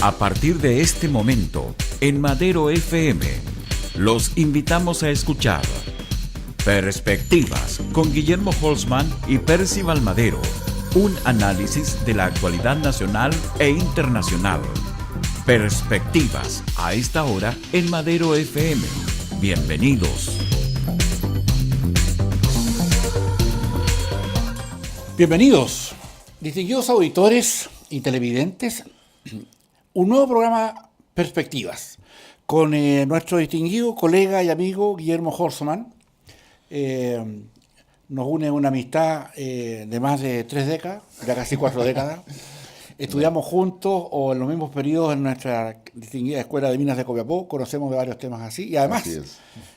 A partir de este momento, en Madero FM, los invitamos a escuchar Perspectivas con Guillermo Holzman y Percival Madero, un análisis de la actualidad nacional e internacional. Perspectivas, a esta hora en Madero FM. Bienvenidos. Bienvenidos, distinguidos auditores y televidentes, un nuevo programa Perspectivas con nuestro distinguido colega y amigo Guillermo Holzman. Nos une una amistad de más de 3 décadas, ya casi 4 décadas. Estudiamos juntos o en los mismos periodos en nuestra distinguida Escuela de Minas de Copiapó, conocemos de varios temas así y además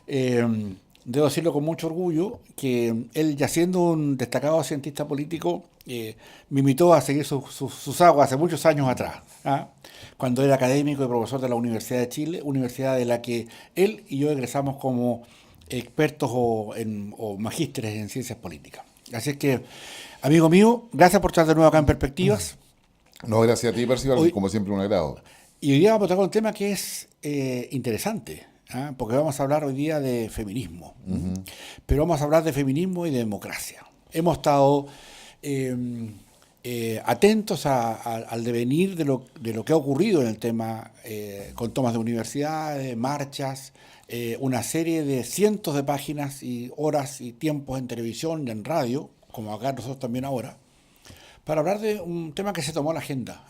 debo decirlo con mucho orgullo que él, ya siendo un destacado cientista político, me invitó a seguir sus aguas hace muchos años atrás, cuando era académico y profesor de la Universidad de Chile, universidad de la que él y yo egresamos como expertos o magísteres en ciencias políticas. Así es que, amigo mío, gracias por estar de nuevo acá en Perspectivas. No, gracias a ti, Percival, como siempre un agrado. Y hoy día vamos a tocar un tema que es interesante, porque vamos a hablar hoy día de feminismo, pero vamos a hablar de feminismo y de democracia. Hemos estado atentos al devenir de lo que ha ocurrido en el tema, con tomas de universidades, marchas, una serie de cientos de páginas y horas y tiempos en televisión y en radio, como acá nosotros también ahora, para hablar de un tema que se tomó a la agenda,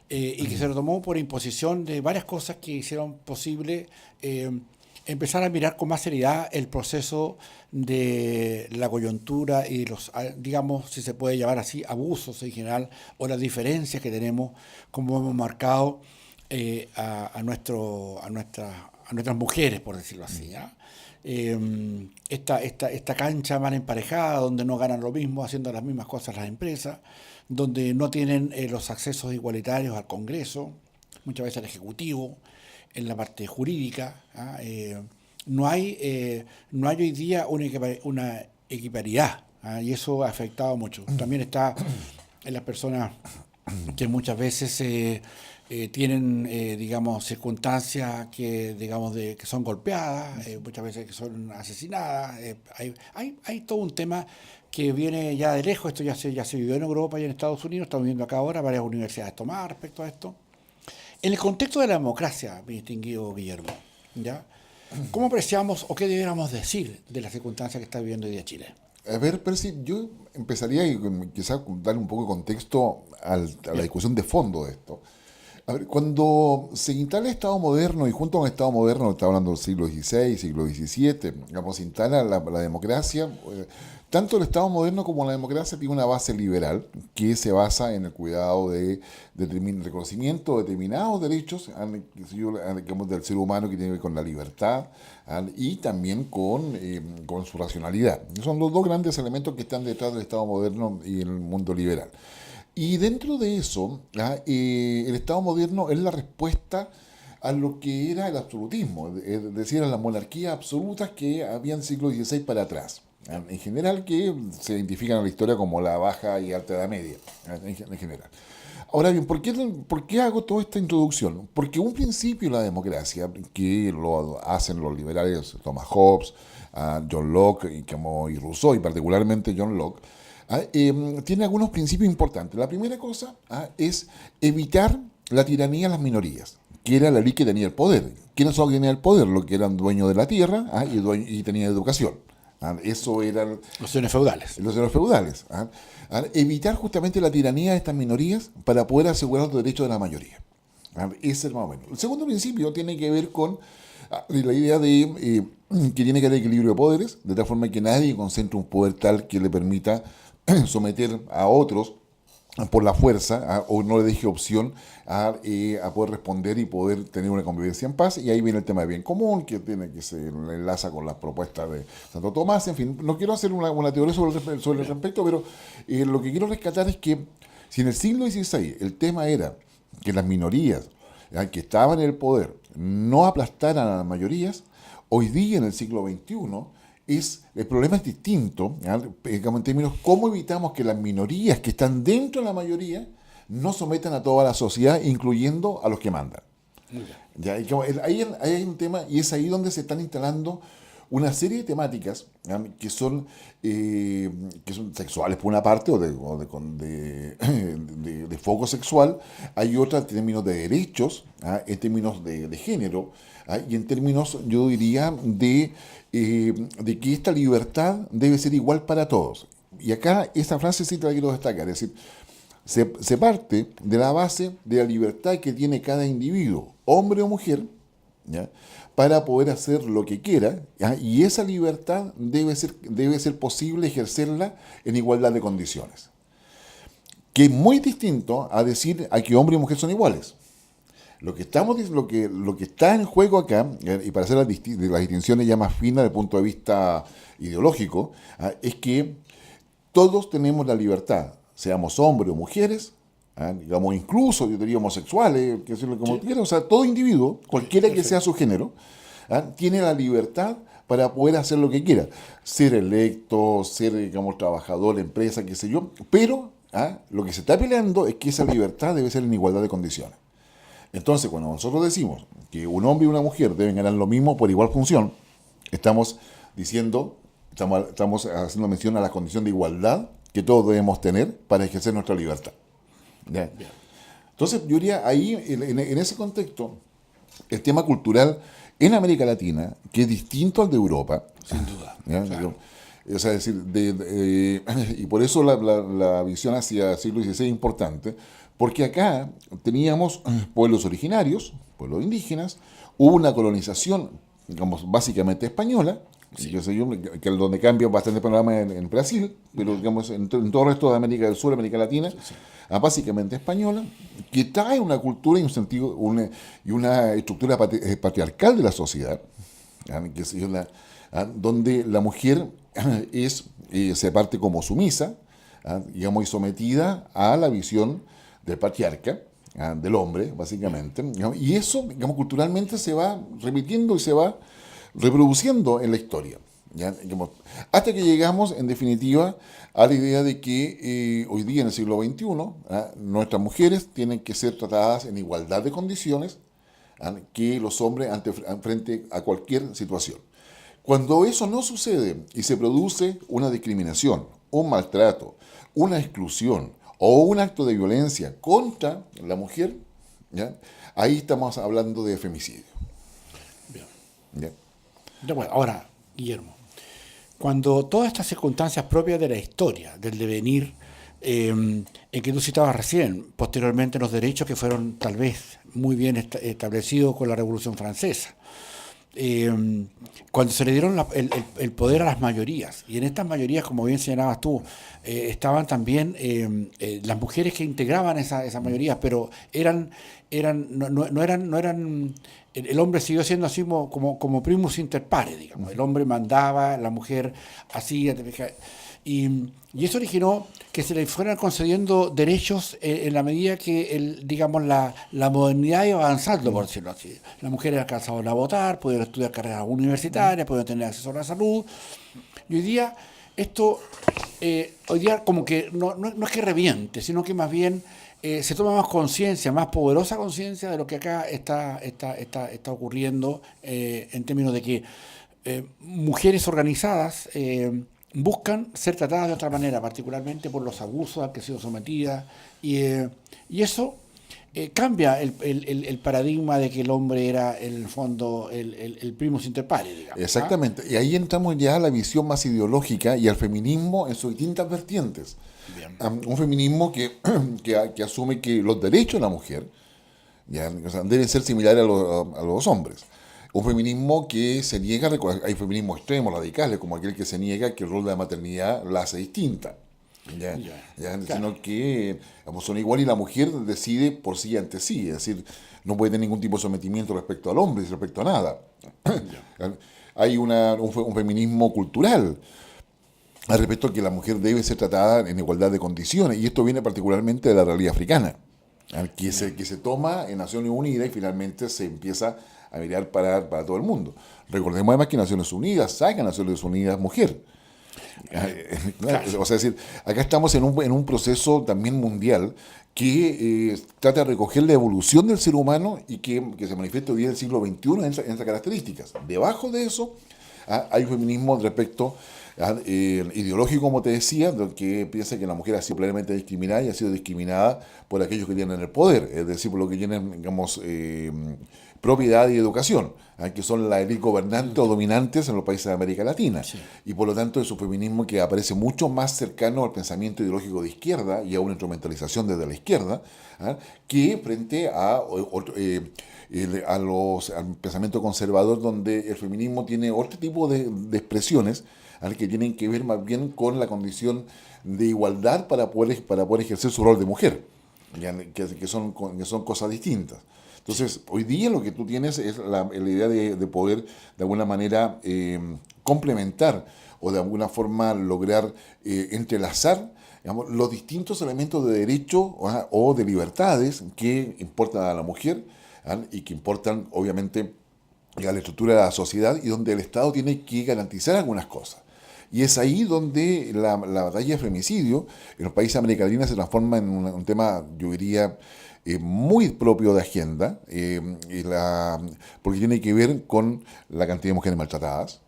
y que se lo tomó por imposición de varias cosas que hicieron posible empezar a mirar con más seriedad el proceso de la coyuntura y los, digamos, si se puede llamar así, abusos en general, o las diferencias que tenemos, como hemos marcado a nuestras mujeres, por decirlo así, esta cancha mal emparejada, donde no ganan lo mismo haciendo las mismas cosas las empresas, donde no tienen los accesos igualitarios al Congreso, muchas veces al Ejecutivo, en la parte jurídica. No hay hoy día una equiparidad, y eso ha afectado mucho. También está en las personas que muchas veces tienen, digamos, circunstancias que son golpeadas, muchas veces que son asesinadas. Hay todo un tema que viene ya de lejos. Esto ya se vivió en Europa y en Estados Unidos, estamos viendo acá ahora varias universidades tomadas respecto a esto. En el contexto de la democracia, mi distinguido Guillermo, ¿ya? ¿Cómo apreciamos o qué deberíamos decir de las circunstancias que está viviendo hoy día Chile? A ver, Percy, yo empezaría quizás darle un poco de contexto a la discusión de fondo de esto. A ver, cuando se instala el Estado moderno, y junto con el Estado moderno, está hablando del siglo XVI, siglo XVII, digamos, se instala la democracia, tanto el Estado moderno como la democracia tiene una base liberal que se basa en el cuidado de reconocimiento de determinados derechos, digamos, del ser humano, que tiene que ver con la libertad y también con su racionalidad. Son los dos grandes elementos que están detrás del Estado moderno y el mundo liberal. Y dentro de eso, el Estado moderno es la respuesta a lo que era el absolutismo, es decir, a las monarquías absolutas que había en el siglo XVI para atrás. En general, que se identifican en la historia como la Baja y Alta Edad Media, en general. Ahora bien, ¿por qué hago toda esta introducción? Porque un principio de la democracia, que lo hacen los liberales, Thomas Hobbes, John Locke y Rousseau, y particularmente John Locke, tiene algunos principios importantes. La primera cosa es evitar la tiranía de las minorías, que era la ley que tenía el poder. ¿Quiénes son los que tenían el poder? Los que eran dueños de la tierra y tenían educación. Eso eran los señores feudales. Evitar justamente la tiranía de estas minorías para poder asegurar los derechos de la mayoría. Ese es más o menos. El segundo principio tiene que ver con la idea de que tiene que haber equilibrio de poderes, de tal forma que nadie concentre un poder tal que le permita someter a otros por la fuerza, o no le deje opción a poder responder y poder tener una convivencia en paz. Y ahí viene el tema de bien común, que se enlaza con las propuestas de Santo Tomás. En fin, no quiero hacer una teoría sobre el respecto, pero lo que quiero rescatar es que si en el siglo XVI el tema era que las minorías que estaban en el poder no aplastaran a las mayorías, hoy día en el siglo XXI el problema es distinto, digamos, en términos cómo evitamos que las minorías que están dentro de la mayoría no sometan a toda la sociedad, incluyendo a los que mandan. Ya, y ahí hay un tema, y es ahí donde se están instalando una serie de temáticas que son sexuales por una parte, de foco sexual. Hay otras en términos de derechos, en términos de género, y en términos, yo diría, de que esta libertad debe ser igual para todos. Y acá esta frase sí te la quiero destacar, es decir, se parte de la base de la libertad que tiene cada individuo, hombre o mujer, ¿ya?, para poder hacer lo que quiera, ¿ya?, y esa libertad debe ser posible ejercerla en igualdad de condiciones. Que es muy distinto a decir a que hombre y mujer son iguales. Lo que está en juego acá, y para hacer las distinciones ya más finas desde el punto de vista ideológico, es que todos tenemos la libertad, seamos hombres o mujeres, digamos, incluso, yo diría, homosexuales, que decirlo como quiera, o sea, todo individuo, cualquiera que sea su género, tiene la libertad para poder hacer lo que quiera, ser electo, ser, digamos, trabajador, empresa, qué sé yo, pero lo que se está peleando es que esa libertad debe ser en igualdad de condiciones. Entonces, cuando nosotros decimos que un hombre y una mujer deben ganar lo mismo por igual función, estamos haciendo mención a la condición de igualdad que todos debemos tener para ejercer nuestra libertad. ¿Ya? Entonces, yo diría ahí, en ese contexto, el tema cultural en América Latina, que es distinto al de Europa. Sin duda. Claro. O sea, es decir, y por eso la visión hacia el siglo XVI es importante, porque acá teníamos pueblos originarios, pueblos indígenas, hubo una colonización, digamos, básicamente española, que donde cambia bastante el panorama en Brasil, pero digamos en todo el resto de América del Sur, América Latina, básicamente española, que trae una cultura y un sentido y una estructura patriarcal de la sociedad, donde la mujer se parte como sumisa, digamos, y sometida a la visión del patriarca, del hombre, básicamente, y eso, digamos, culturalmente se va repitiendo y se va reproduciendo en la historia, ¿ya? Hasta que llegamos, en definitiva, a la idea de que hoy día, en el siglo XXI, nuestras mujeres tienen que ser tratadas en igualdad de condiciones que los hombres frente a cualquier situación. Cuando eso no sucede y se produce una discriminación, un maltrato, una exclusión o un acto de violencia contra la mujer, ¿ya?, ahí estamos hablando de femicidio. Bien. ¿Ya? Bueno, ahora, Guillermo, cuando todas estas circunstancias propias de la historia, del devenir, en que tú citabas recién, posteriormente los derechos que fueron tal vez muy bien establecidos con la Revolución Francesa, cuando se le dieron el poder a las mayorías, y en estas mayorías, como bien señalabas tú, estaban también las mujeres que integraban esas mayorías, pero no eran el hombre siguió siendo así como primus inter pares, digamos. El hombre mandaba, la mujer hacía, y eso originó que se le fueran concediendo derechos en la medida que digamos la modernidad iba avanzando, por decirlo así. Las mujeres alcanzaban a votar, podían estudiar carreras universitarias, podían tener acceso a la salud. Y hoy día esto como que no es que reviente, sino que más bien se toma más conciencia, más poderosa conciencia de lo que acá está ocurriendo, en términos de que mujeres organizadas buscan ser tratadas de otra manera, particularmente por los abusos a que han sido sometidas, y eso cambia el paradigma de que el hombre era, en el fondo, el primus inter pares, digamos. Exactamente, y ahí entramos ya a la visión más ideológica y al feminismo en sus distintas vertientes. Un feminismo que asume que los derechos de la mujer deben ser similares a los hombres. Un feminismo que se niega, hay feminismos extremos, radicales, como aquel que se niega que el rol de la maternidad la hace distinta. Claro. Sino que son iguales y la mujer decide por sí ante sí, es decir, no puede tener ningún tipo de sometimiento respecto al hombre, respecto a nada. Hay un feminismo cultural al respecto que la mujer debe ser tratada en igualdad de condiciones, y esto viene particularmente de la realidad africana, que se toma en Naciones Unidas y finalmente se empieza a mirar para todo el mundo. Recordemos además que Naciones Unidas saca a Naciones Unidas mujer. Claro. O sea, es decir, acá estamos en un proceso también mundial que trata de recoger la evolución del ser humano y que se manifiesta hoy día en el siglo XXI en esas características. Debajo de eso hay un feminismo respecto ideológico, como te decía, que piensa que la mujer ha sido plenamente discriminada y ha sido discriminada por aquellos que tienen el poder, es decir, por los que tienen, digamos, propiedad y educación, que son la élite gobernante o dominantes en los países de América Latina. Sí. Y por lo tanto es un feminismo que aparece mucho más cercano al pensamiento ideológico de izquierda y a una instrumentalización desde la izquierda, que frente al pensamiento conservador, donde el feminismo tiene otro tipo de expresiones que tienen que ver más bien con la condición de igualdad para poder ejercer su rol de mujer, que son cosas distintas. Entonces, hoy día lo que tú tienes es la idea de poder, de alguna manera, complementar o de alguna forma lograr entrelazar, digamos, los distintos elementos de derecho o de libertades que importan a la mujer y que importan, obviamente, a la estructura de la sociedad y donde el Estado tiene que garantizar algunas cosas. Y es ahí donde la batalla de femicidio en los países de América Latina se transforma en un tema, yo diría, muy propio de agenda, porque tiene que ver con la cantidad de mujeres maltratadas,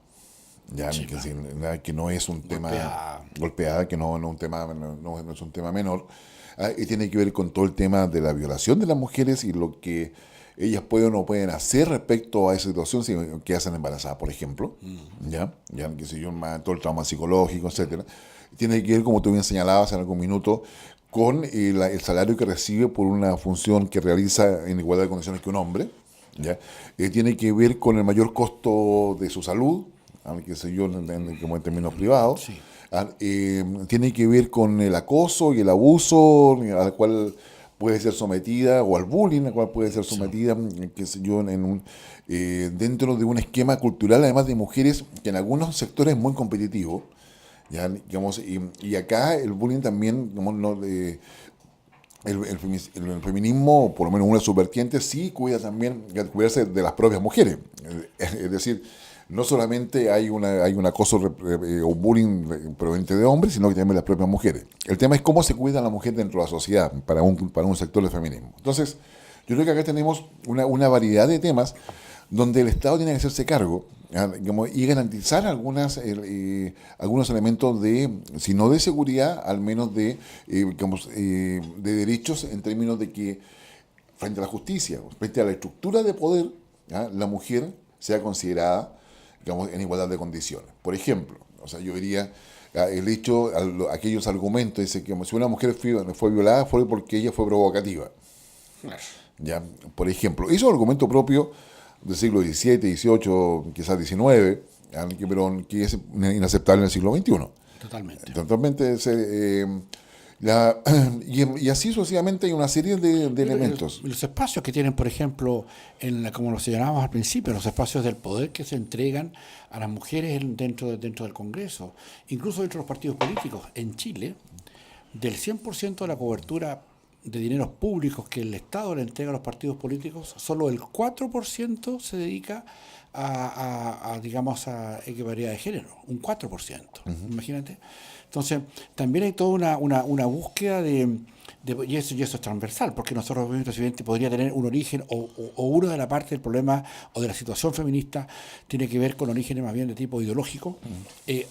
ya sí, que no es un tema golpeada, que no es un tema menor, y tiene que ver con todo el tema de la violación de las mujeres y lo que ellas pueden o no pueden hacer respecto a esa situación si quedan embarazadas, por ejemplo, ya que sé yo, todo el trauma psicológico, etcétera. Tiene que ver, como tú bien señalabas en algún minuto, con el salario que recibe por una función que realiza en igualdad de condiciones que un hombre, ¿ya? Tiene que ver con el mayor costo de su salud, qué sé yo, como en términos privados, sí. Tiene que ver con el acoso y el abuso al cual puede ser sometida, o al bullying al cual puede ser sometida, sí. Qué sé yo, dentro de un esquema cultural, además de mujeres que en algunos sectores es muy competitivo. Ya, digamos, y acá el bullying también, digamos, el feminismo, por lo menos una de sus vertientes, sí cuida también cuidarse de las propias mujeres. Es decir, no solamente hay un acoso o bullying proveniente de hombres, sino que también de las propias mujeres. El tema es cómo se cuida a la mujer dentro de la sociedad para un sector del feminismo. Entonces, yo creo que acá tenemos una variedad de temas donde el Estado tiene que hacerse cargo, digamos, y garantizar algunos elementos de, si no de seguridad, al menos de derechos, en términos de que frente a la justicia, frente a la estructura de poder, la mujer sea considerada, digamos, en igualdad de condiciones. Por ejemplo, o sea, yo diría, el hecho, aquellos argumentos, dice que si una mujer fue violada fue porque ella fue provocativa. Ya, por ejemplo, eso es un argumento propio del siglo XVII, XVIII, quizás XIX, pero que es inaceptable en el siglo XXI. Totalmente. Totalmente. Y así sucesivamente hay una serie de elementos. Los espacios que tienen, por ejemplo, como lo señalábamos al principio, los espacios del poder que se entregan a las mujeres dentro del Congreso, incluso dentro de los partidos políticos. En Chile, del 100% de la cobertura de dineros públicos que el Estado le entrega a los partidos políticos, solo el 4% se dedica a equiparidad de género, un 4%, imagínate. Entonces, también hay toda una búsqueda y eso es transversal, porque nosotros, el movimiento estudiantil, podría tener un origen, o uno de la parte del problema o de la situación feminista tiene que ver con orígenes más bien de tipo ideológico.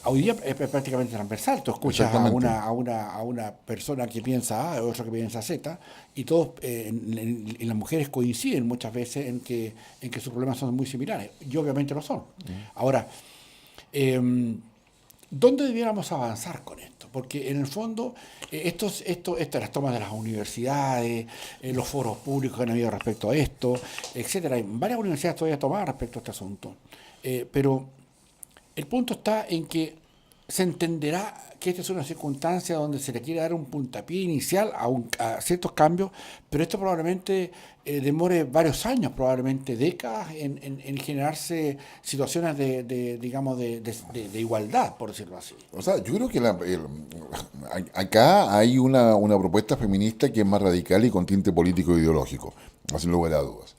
Hoy día es prácticamente transversal. Tú escuchas a una persona que piensa A, otro que piensa Z, y todos, en las mujeres coinciden muchas veces en que sus problemas son muy similares, y obviamente lo son. Ahora, ¿dónde debiéramos avanzar con esto? Porque en el fondo, las tomas de las universidades, los foros públicos que han habido respecto a esto, etcétera, hay varias universidades todavía tomadas respecto a este asunto. Pero el punto está en que se entenderá que esta es una circunstancia donde se le quiere dar un puntapié inicial a ciertos cambios, pero esto probablemente demore varios años, probablemente décadas, en generarse situaciones de igualdad, por decirlo así. O sea, yo creo que acá hay una propuesta feminista que es más radical y con tinte político e ideológico, sin lugar a dudas.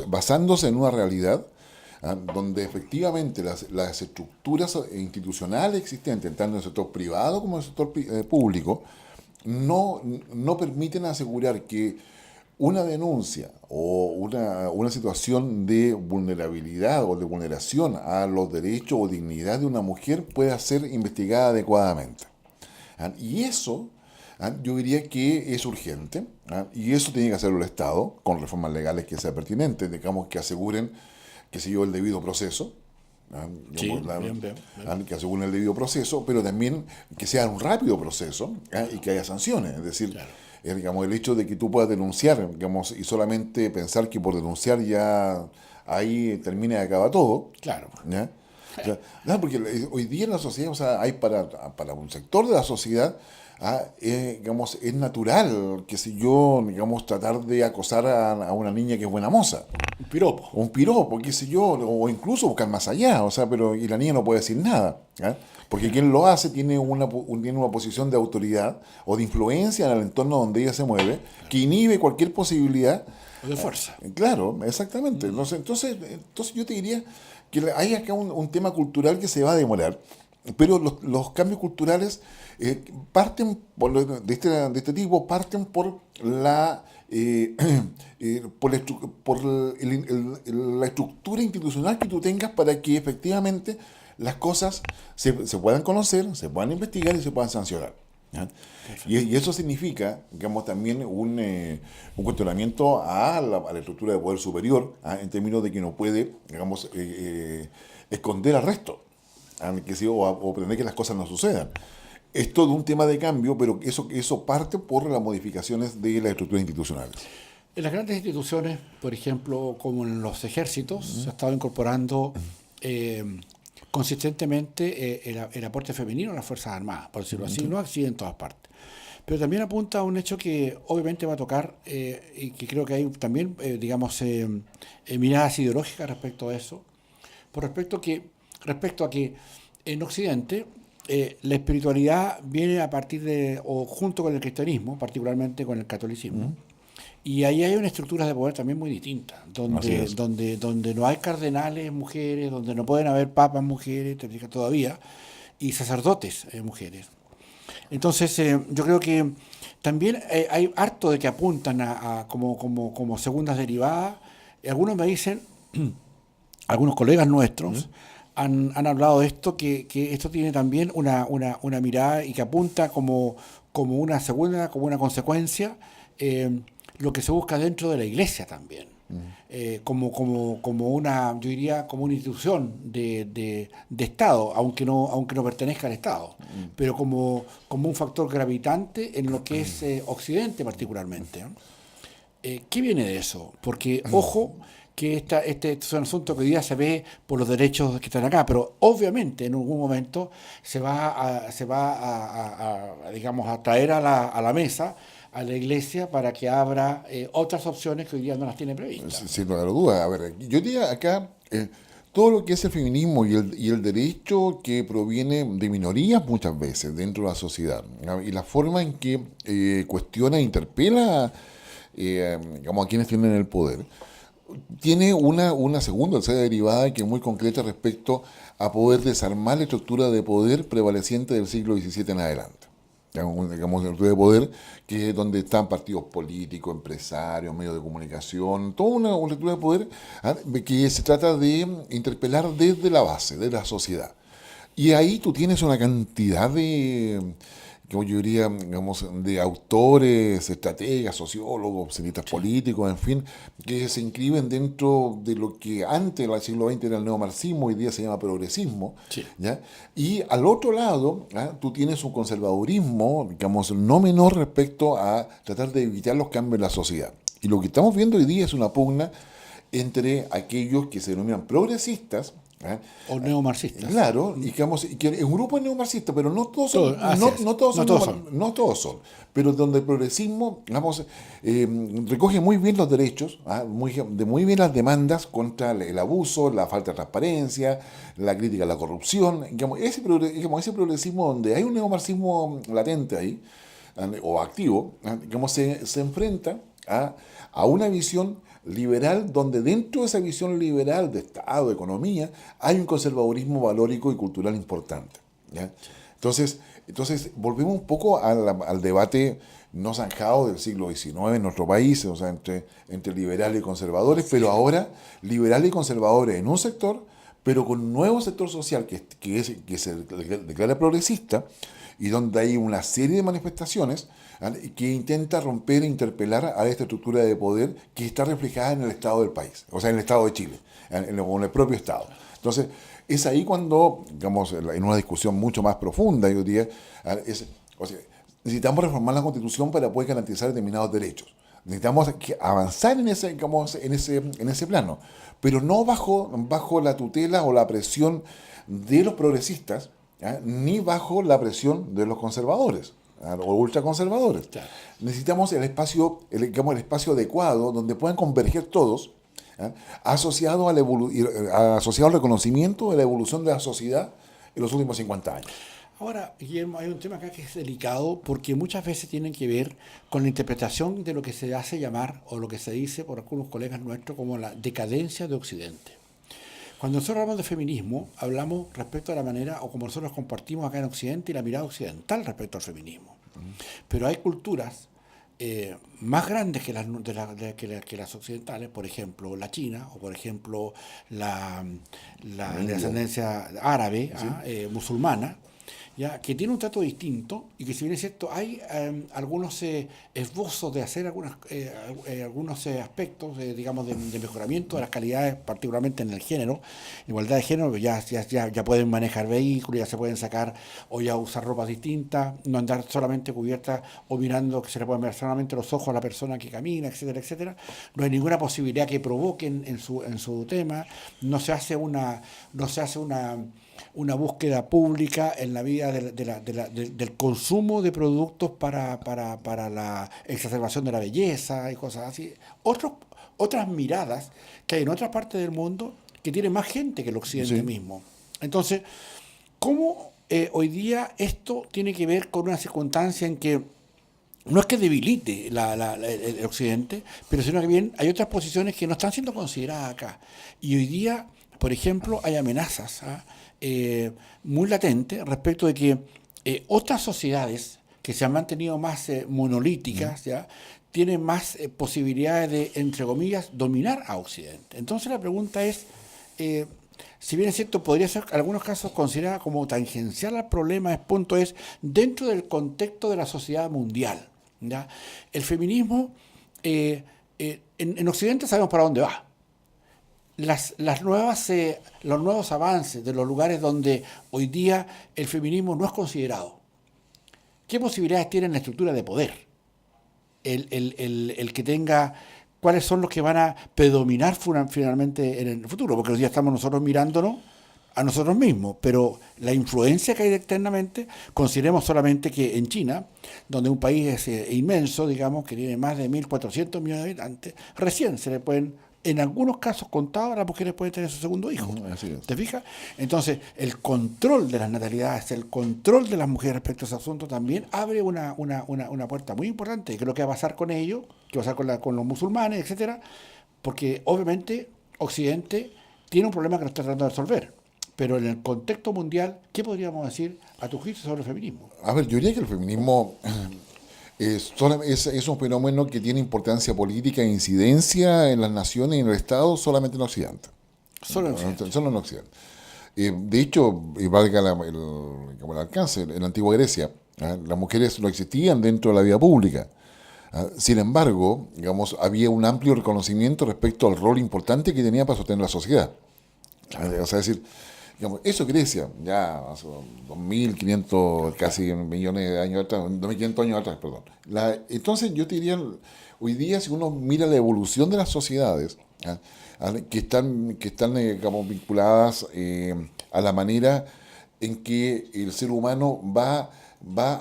Basándose en una realidad donde efectivamente las estructuras institucionales existentes, tanto en el sector privado como en el sector público, no permiten asegurar que una denuncia o una situación de vulnerabilidad o de vulneración a los derechos o dignidad de una mujer pueda ser investigada adecuadamente. Y eso, yo diría que es urgente, y eso tiene que hacerlo el Estado con reformas legales que sean pertinentes, digamos, que aseguren, qué sé yo, el debido proceso. Sí, bien. Que aseguren el debido proceso, pero también que sea un rápido proceso y que haya sanciones. Es decir, Claro. digamos, el hecho de que tú puedas denunciar, digamos, y solamente pensar que por denunciar ya ahí termina y acaba todo. Claro. ¿Ya? O sea, no, porque hoy día en la sociedad, o sea, hay para un sector de la sociedad, digamos, es natural, que si yo, digamos, tratar de acosar a una niña que es buena moza, Un piropo. o un piropo, qué sé yo, o incluso buscar más allá, o sea, pero y la niña no puede decir nada, porque quien lo hace tiene tiene una posición de autoridad o de influencia en el entorno donde ella se mueve, que inhibe cualquier posibilidad. O de fuerza. Claro, exactamente. Entonces yo te diría que hay acá un tema cultural que se va a demorar, pero los cambios culturales parten de este tipo, parten por la estructura institucional que tú tengas para que efectivamente las cosas se puedan conocer, se puedan investigar y se puedan sancionar. ¿Ya? Y eso significa, digamos, también un cuestionamiento a la estructura de poder superior, en términos de que no puede, digamos, esconder al resto, o pretender que las cosas no sucedan. Es todo un tema de cambio, pero eso parte por las modificaciones de las estructuras institucionales. En las grandes instituciones, por ejemplo, como en los ejércitos, se ha estado incorporando consistentemente el aporte femenino a las Fuerzas Armadas, por decirlo así, no así en todas partes. Pero también apunta a un hecho que obviamente va a tocar y que creo que hay también, digamos, miradas ideológicas respecto a eso, respecto a que en Occidente la espiritualidad viene a partir de, o junto con el cristianismo, particularmente con el catolicismo. Y ahí hay una estructura de poder también muy distinta, donde no hay cardenales mujeres, donde no pueden haber papas mujeres, todavía, y sacerdotes mujeres. Entonces, yo creo que también hay harto de que apuntan como segundas derivadas. Algunos me dicen, algunos colegas nuestros, han hablado de esto, que esto tiene también una mirada y que apunta como una segunda, como una consecuencia, lo que se busca dentro de la Iglesia también, como una, yo diría, como una institución de Estado, aunque no pertenezca al Estado, pero como un factor gravitante en lo que es Occidente particularmente, ¿no? ¿Qué viene de eso? Porque, ojo, que este es un asunto que hoy día se ve por los derechos que están acá, pero obviamente en algún momento se va a digamos, a traer a la mesa a la Iglesia para que abra otras opciones que hoy día no las tiene previstas. Sin lugar a dudas. A ver, yo diría acá, todo lo que es el feminismo y el derecho que proviene de minorías muchas veces dentro de la sociedad, y la forma en que cuestiona e interpela digamos, a quienes tienen el poder, tiene una segunda, tercera derivada que es muy concreta respecto a poder desarmar la estructura de poder prevaleciente del siglo XVII en adelante. Digamos, la estructura de poder que es donde están partidos políticos, empresarios, medios de comunicación, toda una estructura de poder que se trata de interpelar desde la base, de la sociedad. Y ahí tú tienes una cantidad de, como yo diría, digamos, de autores, estrategas, sociólogos, cientistas políticos, en fin, que se inscriben dentro de lo que antes del siglo XX era el neomarxismo, hoy día se llama progresismo. Sí. ¿Ya? Y al otro lado, tú tienes un conservadurismo, digamos, no menor respecto a tratar de evitar los cambios en la sociedad. Y lo que estamos viendo hoy día es una pugna entre aquellos que se denominan progresistas, o neomarxistas. Claro, y que es un grupo neomarxista, pero no todos son, no todos son, pero donde el progresismo, digamos, recoge muy bien los derechos, muy bien las demandas contra el abuso, la falta de transparencia, la crítica a la corrupción, digamos, ese progresismo donde hay un neomarxismo latente ahí, o activo, digamos, se enfrenta a una visión liberal, donde dentro de esa visión liberal de Estado, de economía, hay un conservadurismo valórico y cultural importante. ¿Ya? Entonces, volvemos un poco al debate no zanjado del siglo XIX en nuestro país, o sea, entre liberales y conservadores, pero ahora liberales y conservadores en un sector, pero con un nuevo sector social que se declara progresista, y donde hay una serie de manifestaciones que intenta romper e interpelar a esta estructura de poder que está reflejada en el Estado del país, o sea, en el Estado de Chile, en el propio Estado. Entonces, es ahí cuando, digamos, en una discusión mucho más profunda, yo diría, o sea, necesitamos reformar la Constitución para poder garantizar determinados derechos. Necesitamos avanzar en ese plano, pero no bajo la tutela o la presión de los progresistas, ¿ya? Ni bajo la presión de los conservadores, ¿ya? O ultraconservadores. Claro. Necesitamos el espacio adecuado donde puedan converger todos, ¿ya? Asociado al reconocimiento de la evolución de la sociedad en los últimos 50 años. Ahora, Guillermo, hay un tema acá que es delicado porque muchas veces tienen que ver con la interpretación de lo que se hace llamar, o lo que se dice por algunos colegas nuestros, como la decadencia de Occidente. Cuando nosotros hablamos de feminismo, hablamos respecto a la manera, o como nosotros compartimos acá en Occidente, y la mirada occidental respecto al feminismo. Pero hay culturas más grandes que las occidentales, por ejemplo la China, o por ejemplo la de ascendencia árabe, ¿sí? Musulmana, ya, que tiene un trato distinto, y que, si bien es cierto, hay algunos esbozos de hacer algunos aspectos, digamos, de mejoramiento de las calidades, particularmente en el género, igualdad de género, ya pueden manejar vehículos, ya se pueden sacar, o ya usar ropas distintas, no andar solamente cubierta o mirando que se le pueden ver solamente los ojos a la persona que camina, etcétera, etcétera. No hay ninguna posibilidad que provoquen en su tema, no se hace una búsqueda pública en la vida del consumo de productos para la exacerbación de la belleza y cosas así. Otras miradas que hay en otras partes del mundo que tienen más gente que el occidente, sí, mismo. Entonces, ¿cómo hoy día esto tiene que ver con una circunstancia en que no es que debilite el occidente, pero sino que bien hay otras posiciones que no están siendo consideradas acá? Y hoy día, por ejemplo, hay amenazas muy latentes respecto de que otras sociedades que se han mantenido más monolíticas, ¿ya?, tienen más posibilidades de, entre comillas, dominar a Occidente. Entonces la pregunta es, si bien es cierto, podría ser en algunos casos considerada como tangencial al problema, el punto es, dentro del contexto de la sociedad mundial, ¿ya?, el feminismo, en Occidente sabemos para dónde va. Los nuevos avances de los lugares donde hoy día el feminismo no es considerado. ¿Qué posibilidades tiene la estructura de poder? El que tenga, ¿cuáles son los que van a predominar finalmente en el futuro? Porque hoy día estamos nosotros mirándonos a nosotros mismos, pero la influencia que hay externamente, consideremos solamente que en China, donde un país es inmenso, digamos, que tiene más de 1.400 millones de habitantes, recién se le pueden, en algunos casos contados, las mujeres pueden tener su segundo hijo. ¿Te fijas? Entonces, el control de las natalidades, el control de las mujeres respecto a ese asunto también abre una puerta muy importante. Creo que va a pasar con ellos, que va a pasar con los musulmanes, etcétera, porque obviamente Occidente tiene un problema que lo está tratando de resolver. Pero en el contexto mundial, ¿qué podríamos decir a tu juicio sobre el feminismo? A ver, yo diría que el feminismo es un fenómeno que tiene importancia política e incidencia en las naciones y en el Estado solamente en Occidente. Solo en Occidente. Solo en Occidente. De hecho, valga el alcance, en la antigua Grecia, las mujeres no existían dentro de la vida pública. Sin embargo, digamos, había un amplio reconocimiento respecto al rol importante que tenía para sostener la sociedad. O sea, es decir, digamos, eso Grecia, ya hace 2.500 casi millones de años atrás, 2.500 años atrás, perdón. Entonces yo te diría, hoy día si uno mira la evolución de las sociedades, que están digamos, vinculadas a la manera en que el ser humano va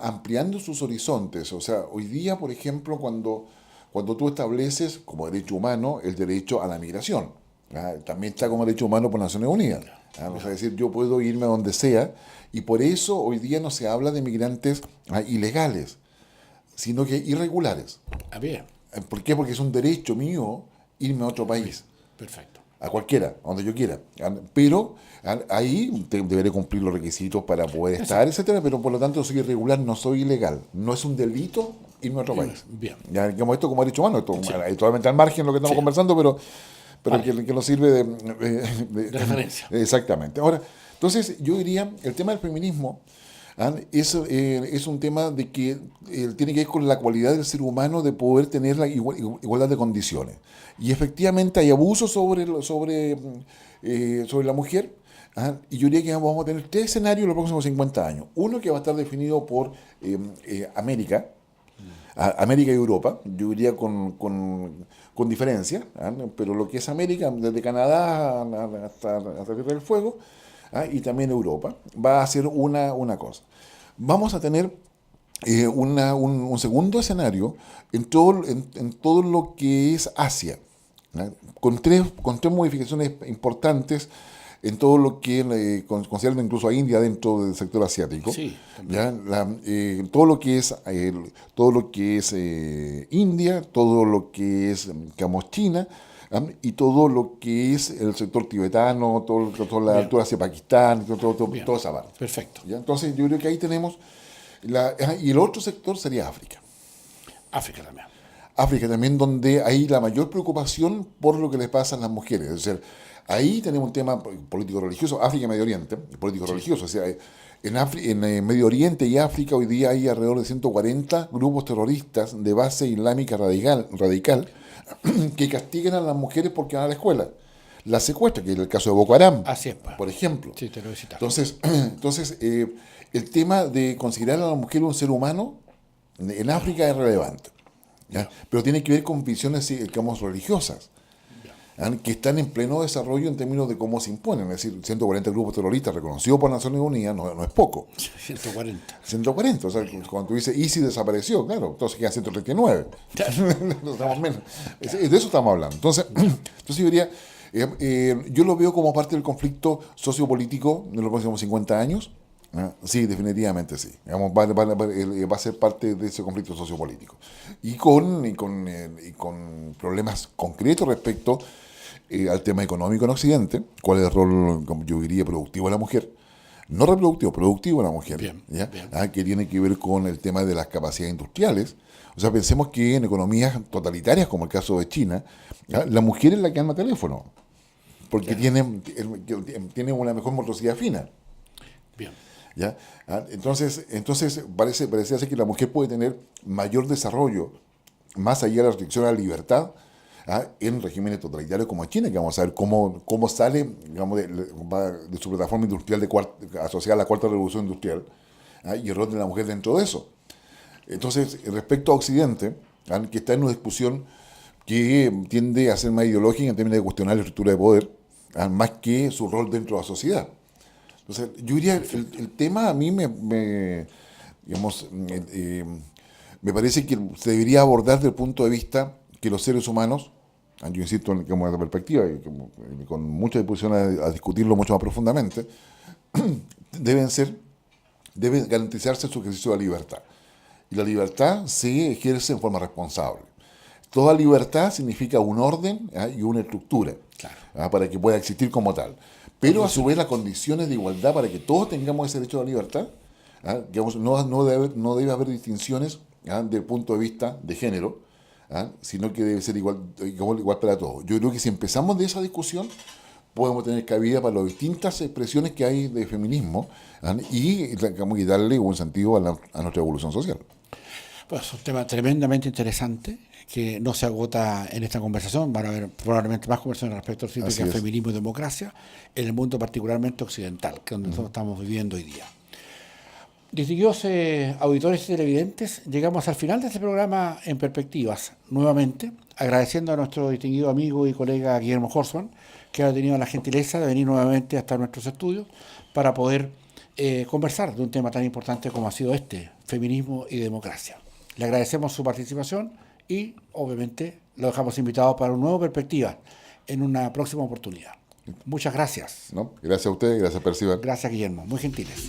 ampliando sus horizontes. O sea, hoy día, por ejemplo, cuando tú estableces como derecho humano el derecho a la migración, también está como derecho humano por Naciones Unidas. O sea, es decir, yo puedo irme a donde sea, y por eso hoy día no se habla de migrantes ilegales, sino que irregulares. A ver. ¿Por qué? Porque es un derecho mío irme a otro país. Perfecto. A cualquiera, a donde yo quiera. Pero ahí deberé cumplir los requisitos para poder estar, etcétera, pero por lo tanto soy irregular, no soy ilegal. No es un delito irme a otro país. Bien. Ya, digamos esto como derecho humano, esto es totalmente al margen de lo que estamos conversando, pero vale. que nos sirve de referencia. Exactamente. Ahora, entonces yo diría, el tema del feminismo es un tema de que tiene que ver con la cualidad del ser humano de poder tener la igualdad de condiciones. Y efectivamente hay abuso sobre la mujer. Y yo diría que vamos a tener 3 escenarios en los próximos 50 años. Uno que va a estar definido por América y Europa, yo diría con diferencia, pero lo que es América, desde Canadá hasta Tierra del Fuego, y también Europa, va a ser una cosa. Vamos a tener un segundo escenario en todo lo que es Asia, con tres modificaciones importantes en todo lo que considera incluso a India dentro del sector asiático. Sí, todo lo que es India, todo lo que es digamos, China, y todo lo que es el sector tibetano, toda la altura hacia Pakistán, toda esa parte. Perfecto. ¿Ya? Entonces yo creo que ahí tenemos y el otro sector sería África. África también, donde hay la mayor preocupación por lo que les pasa a las mujeres. Es decir, ahí tenemos un tema político-religioso, África y Medio Oriente, político-religioso. O sea, en Medio Oriente y África hoy día hay alrededor de 140 grupos terroristas de base islámica radical que castigan a las mujeres porque van a la escuela. Las secuestran, que es el caso de Boko Haram, Así es, por ejemplo. Sí, te lo he citado. Entonces el tema de considerar a la mujer un ser humano en África es relevante. ¿Ya? Pero tiene que ver con visiones, digamos, religiosas, que están en pleno desarrollo en términos de cómo se imponen. Es decir, 140 grupos terroristas reconocidos por Naciones Unidas no es poco. 140. O sea, cuando tú dices ISIS desapareció, claro, entonces quedan 139. Estamos menos. De eso estamos hablando. Entonces yo diría, yo lo veo como parte del conflicto sociopolítico de los próximos 50 años. Sí, definitivamente sí. Digamos, va a ser parte de ese conflicto sociopolítico. Y con problemas concretos respecto al tema económico en Occidente, cuál es el rol, como yo diría, productivo de la mujer. No reproductivo, productivo de la mujer. Bien. Que tiene que ver con el tema de las capacidades industriales. O sea, pensemos que en economías totalitarias, como el caso de China, la mujer es la que anda teléfono, porque tiene una mejor motricidad fina. Bien. ¿Ya? Entonces parece ser que la mujer puede tener mayor desarrollo más allá de la restricción a la libertad en regímenes totalitarios como China, que vamos a ver cómo sale, digamos, de su plataforma industrial asociada a la cuarta revolución industrial, y el rol de la mujer dentro de eso. Entonces, respecto a Occidente, que está en una discusión que tiende a ser más ideológica en términos de cuestionar la estructura de poder, más que su rol dentro de la sociedad. Entonces, yo diría, el tema a mí me parece que se debería abordar desde el punto de vista que los seres humanos, yo insisto en esta perspectiva, y con mucha disposición a discutirlo mucho más profundamente, debe garantizarse su ejercicio de la libertad. Y la libertad se ejerce en forma responsable. Toda libertad significa un orden y una estructura, para que pueda existir como tal. Pero a su vez las condiciones de igualdad para que todos tengamos ese derecho a la libertad, digamos, no debe haber distinciones desde el punto de vista de género, sino que debe ser igual para todos. Yo creo que si empezamos de esa discusión, podemos tener cabida para las distintas expresiones que hay de feminismo y darle un sentido a nuestra evolución social. Pues es un tema tremendamente interesante que no se agota en esta conversación. Van a haber probablemente más conversaciones respecto al ciclo de feminismo y democracia en el mundo particularmente occidental, que es donde nosotros estamos viviendo hoy día. Distinguidos auditores y televidentes, llegamos al final de este programa en Perspectivas. Nuevamente, agradeciendo a nuestro distinguido amigo y colega Guillermo Horstman, que ha tenido la gentileza de venir nuevamente hasta nuestros estudios para poder conversar de un tema tan importante como ha sido feminismo y democracia. Le agradecemos su participación y, obviamente, lo dejamos invitado para un nuevo Perspectiva en una próxima oportunidad. Muchas gracias. Gracias a usted, gracias Percival. Gracias, Guillermo. Muy gentiles.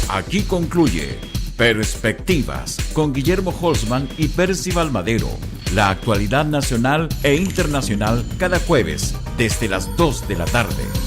Aquí concluye Perspectivas con Guillermo Holzman y Percival Madero, La actualidad nacional e internacional cada jueves desde las 2 de la tarde.